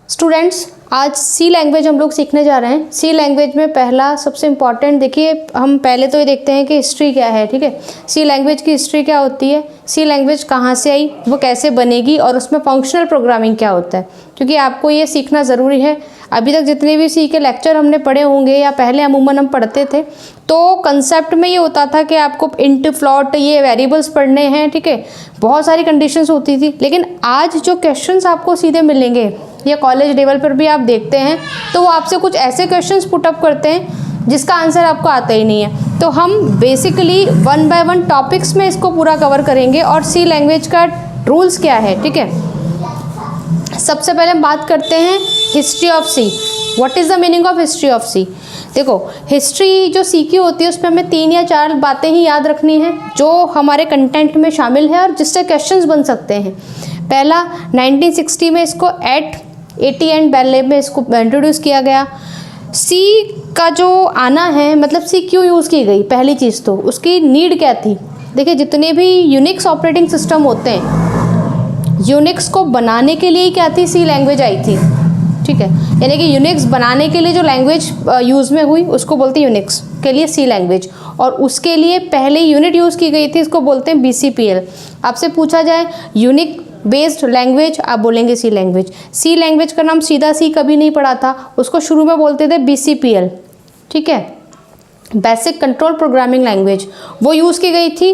Students, आज सी language हम लोग सीखने जा रहे हैं। सी लैंग्वेज में पहला सबसे इम्पॉर्टेंट देखिए, हम पहले तो ये देखते हैं कि हिस्ट्री क्या है। ठीक है, सी लैंग्वेज की हिस्ट्री क्या होती है, सी लैंग्वेज कहाँ से आई, वो कैसे बनेगी और उसमें फंक्शनल प्रोग्रामिंग क्या होता है, क्योंकि आपको ये सीखना ज़रूरी है। अभी तक जितने भी सी के लेक्चर हमने पढ़े होंगे या पहले अमूमन हम पढ़ते थे, तो कंसेप्ट में ये होता था कि आपको इंट फ्लॉट ये वेरिएबल्स पढ़ने हैं। ठीक है, बहुत सारी कंडीशंस होती थी। लेकिन आज जो क्वेश्चंस आपको सीधे मिलेंगे या कॉलेज लेवल पर भी आप देखते हैं, तो वो आपसे कुछ ऐसे क्वेश्चंस पुटअप करते हैं जिसका आंसर आपको आता ही नहीं है। तो हम बेसिकली 1 बाय 1 टॉपिक्स में इसको पूरा कवर करेंगे और सी लैंग्वेज का रूल्स क्या है। ठीक है, सबसे पहले हम बात करते हैं history of C. What is the meaning of history of C. देखो, हिस्ट्री जो सी की होती है उसमें हमें 3 या 4 बातें ही याद रखनी है जो हमारे कंटेंट में शामिल है और जिससे क्वेश्चंस बन सकते हैं। पहला, 1960 में इसको एटी एंड बेल लैब में इसको इंट्रोड्यूस किया गया। सी का जो आना है, मतलब सी क्यों यूज़ की गई, पहली चीज़ तो उसकी नीड क्या थी। देखिए, जितने भी यूनिक्स ऑपरेटिंग सिस्टम होते हैं, यूनिक्स को बनाने के लिए क्या थी, सी लैंग्वेज आई थी। ठीक है, यानी कि यूनिक्स बनाने के लिए जो लैंग्वेज यूज़ में हुई उसको बोलते हैं यूनिक्स के लिए सी लैंग्वेज, और उसके लिए पहले यूनिट यूज़ की गई थी, इसको बोलते हैं BCPL। आपसे पूछा जाए यूनिक बेस्ड लैंग्वेज, आप बोलेंगे सी लैंग्वेज। सी लैंग्वेज का नाम सीधा सी कभी नहीं पड़ा था, उसको शुरू में बोलते थे BCPL। ठीक है, बेसिक कंट्रोल प्रोग्रामिंग लैंग्वेज, वो यूज़ की गई थी।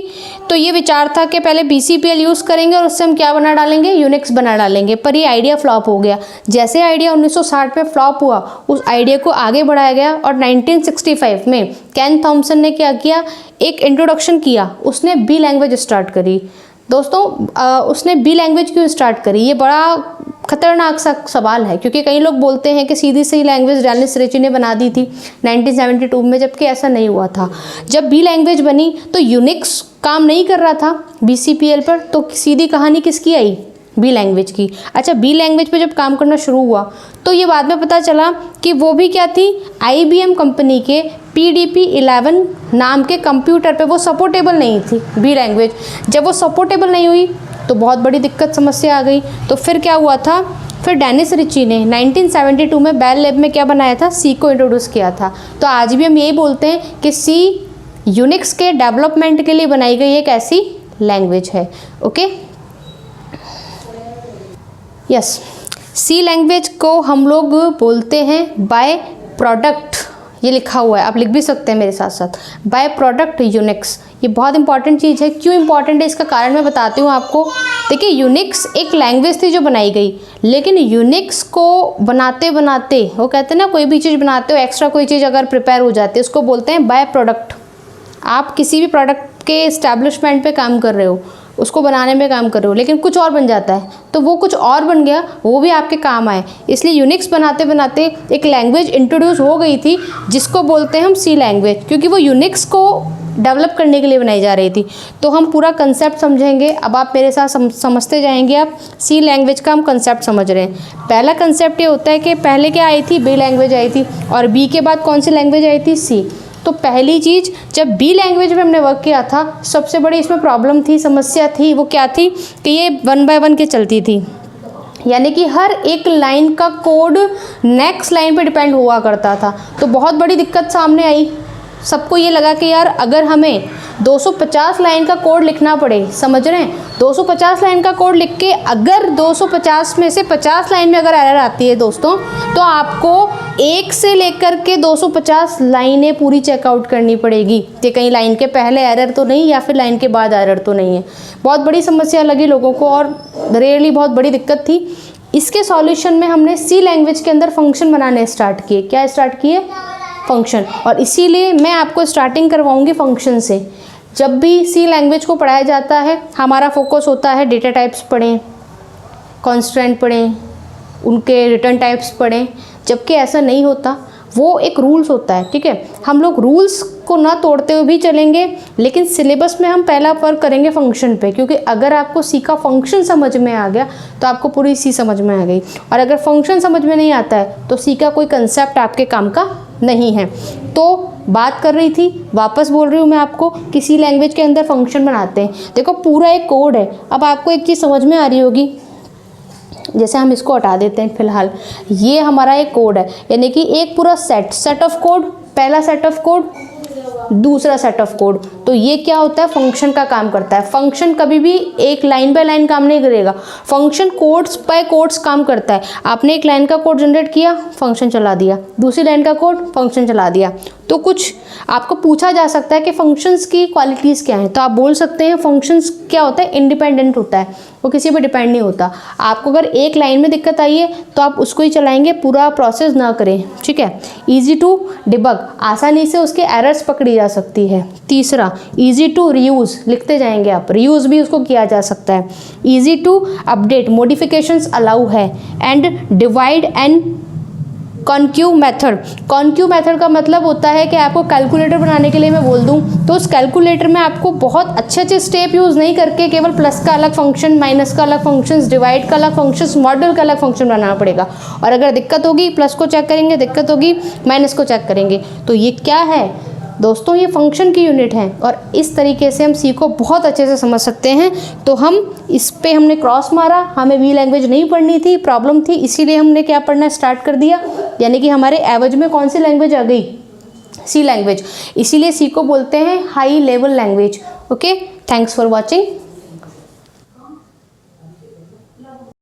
तो ये विचार था कि पहले BCPL यूज़ करेंगे और उससे हम क्या बना डालेंगे, यूनिक्स बना डालेंगे। पर ये आइडिया फ्लॉप हो गया। जैसे आइडिया 1960 में फ्लॉप हुआ, उस आइडिया को आगे बढ़ाया गया और 1965 में केन थॉम्सन ने क्या किया, एक इंट्रोडक्शन किया। उसने बी लैंग्वेज स्टार्ट करी। दोस्तों, उसने बी लैंग्वेज क्यों स्टार्ट करी, ये बड़ा खतरनाक सा सवाल है, क्योंकि कई लोग बोलते हैं कि सीधी सी लैंग्वेज डेनिस रिची ने बना दी थी 1972 में, जबकि ऐसा नहीं हुआ था। जब बी लैंग्वेज बनी तो यूनिक्स काम नहीं कर रहा था BCPL पर, तो सीधी कहानी किसकी आई, बी लैंग्वेज की। अच्छा, बी लैंग्वेज पे जब काम करना शुरू हुआ तो ये बाद में पता चला कि वो भी क्या थी, IBM कंपनी के PDP-11 नाम के कंप्यूटर पे वो सपोर्टेबल नहीं थी बी लैंग्वेज। जब वो सपोर्टेबल नहीं हुई तो बहुत बड़ी दिक्कत समस्या आ गई। तो फिर क्या हुआ था, फिर डेनिस रिची ने 1972 में बेल लैब में क्या बनाया था, सी को इंट्रोड्यूस किया था। तो आज भी हम यही बोलते हैं कि सी यूनिक्स के डेवलपमेंट के लिए बनाई गई एक ऐसी लैंग्वेज है। ओके, यस, सी लैंग्वेज को हम लोग बोलते हैं बाय प्रोडक्ट। ये लिखा हुआ है, आप लिख भी सकते हैं मेरे साथ साथ, बाय प्रोडक्ट यूनिक्स। ये बहुत इंपॉर्टेंट चीज़ है। क्यों इंपॉर्टेंट है इसका कारण मैं बताती हूँ आपको। देखिए, यूनिक्स एक लैंग्वेज थी जो बनाई गई, लेकिन यूनिक्स को बनाते बनाते, वो कहते हैं ना, कोई भी चीज़ बनाते हो, एक्स्ट्रा कोई चीज़ अगर प्रिपेयर हो जाती है उसको बोलते हैं बाय प्रोडक्ट। आप किसी भी प्रोडक्ट के इस्टेब्लिशमेंट पे काम कर रहे हो, उसको बनाने में काम कर रहे हो, लेकिन कुछ और बन जाता है, तो वो कुछ और बन गया, वो भी आपके काम आए। इसलिए यूनिक्स बनाते बनाते एक लैंग्वेज इंट्रोड्यूस हो गई थी जिसको बोलते हैं हम सी लैंग्वेज, क्योंकि वो यूनिक्स को डेवलप करने के लिए बनाई जा रही थी। तो हम पूरा कंसेप्ट समझेंगे। अब आप मेरे साथ समझते जाएंगे। आप सी लैंग्वेज का हम कंसेप्ट समझ रहे हैं। पहला कंसेप्ट ये होता है कि पहले क्या आई थी, बी लैंग्वेज आई थी, और बी के बाद कौन सी लैंग्वेज आई थी, सी। तो पहली चीज़, जब बी लैंग्वेज में हमने वर्क किया था, सबसे बड़ी इसमें प्रॉब्लम थी, समस्या थी, वो क्या थी कि ये 1 बाय 1 के चलती थी। यानी कि हर एक लाइन का कोड नेक्स्ट लाइन पे डिपेंड हुआ करता था। तो बहुत बड़ी दिक्कत सामने आई। सबको ये लगा कि यार, अगर हमें 250 लाइन का कोड लिखना पड़े, समझ रहे हैं, 250 लाइन का कोड लिख के अगर 250 में से 50 लाइन में अगर एरर आती है दोस्तों, तो आपको 1 से लेकर के 250 लाइनें पूरी चेकआउट करनी पड़ेगी कि कहीं लाइन के पहले एरर तो नहीं या फिर लाइन के बाद एरर तो नहीं है। बहुत बड़ी समस्या लगी लोगों को और रियली बहुत बड़ी दिक्कत थी। इसके सॉल्यूशन में हमने सी लैंग्वेज के अंदर फंक्शन बनाने स्टार्ट किए। क्या स्टार्ट किए, फंक्शन। और इसीलिए मैं आपको स्टार्टिंग करवाऊंगी फंक्शन से। जब भी सी लैंग्वेज को पढ़ाया जाता है, हमारा फोकस होता है डेटा टाइप्स पढ़ें, कॉन्स्टेंट पढ़ें, उनके रिटर्न टाइप्स पढ़ें, जबकि ऐसा नहीं होता। वो एक रूल्स होता है। ठीक है, हम लोग रूल्स को ना तोड़ते हुए भी चलेंगे, लेकिन सिलेबस में हम पहला वर्क करेंगे फंक्शन पे, क्योंकि अगर आपको सी का फंक्शन समझ में आ गया तो आपको पूरी सी समझ में आ गई, और अगर फंक्शन समझ में नहीं आता है तो सी का कोई कंसेप्ट आपके काम का नहीं है। तो बात कर रही थी, वापस बोल रही हूँ मैं आपको, किसी लैंग्वेज के अंदर फंक्शन बनाते हैं। देखो, पूरा एक कोड है। अब आपको एक चीज़ समझ में आ रही होगी, जैसे हम इसको हटा देते हैं फिलहाल, ये हमारा एक कोड है, यानी कि एक पूरा सेट ऑफ कोड, पहला सेट ऑफ कोड, दूसरा सेट ऑफ कोड। तो ये क्या होता है, फंक्शन का काम करता है। फंक्शन कभी भी एक लाइन बाय लाइन काम नहीं करेगा, फंक्शन कोड्स बाय कोड्स काम करता है। आपने एक लाइन का कोड जनरेट किया, फंक्शन चला दिया, दूसरी लाइन का कोड, फंक्शन चला दिया। तो कुछ आपको पूछा जा सकता है कि फंक्शंस की क्वालिटीज़ क्या हैं, तो आप बोल सकते हैं फंक्शंस क्या होता है, इंडिपेंडेंट होता है, वो किसी पर डिपेंड नहीं होता। आपको अगर एक लाइन में दिक्कत आई है तो आप उसको ही चलाएंगे, पूरा प्रोसेस ना करें, ठीक है। ईजी टू डिबग, आसानी से उसके एरर्स पकड़ी जा सकती है। तीसरा, ईजी टू रीयूज़, लिखते जाएंगे आप, रीयूज़ भी उसको किया जा सकता है। Easy to update, modifications allow है। And divide and conquer method, conquer method का मतलब होता है कि आपको कैलकुलेटर बनाने के लिए मैं बोल दूं तो उस कैलकुलेटर में आपको बहुत अच्छे स्टेप यूज़ नहीं करके केवल प्लस का अलग फंक्शन, माइनस का अलग फंक्शन, डिवाइड का अलग फंक्शन, मॉडल का अलग फंक्शन बनाना पड़ेगा। और अगर दिक्कत होगी प्लस को चेक करेंगे, दिक्कत होगी माइनस को चेक करेंगे। तो ये क्या है दोस्तों, ये फंक्शन की यूनिट है और इस तरीके से हम सी को बहुत अच्छे से समझ सकते हैं। तो हम इस पे हमने क्रॉस मारा, हमें वी लैंग्वेज नहीं पढ़नी थी, प्रॉब्लम थी, इसीलिए हमने क्या पढ़ना स्टार्ट कर दिया, यानी कि हमारे एवज में कौन सी लैंग्वेज आ गई, सी लैंग्वेज। इसीलिए सी को बोलते हैं high level language. Okay, thanks for watching.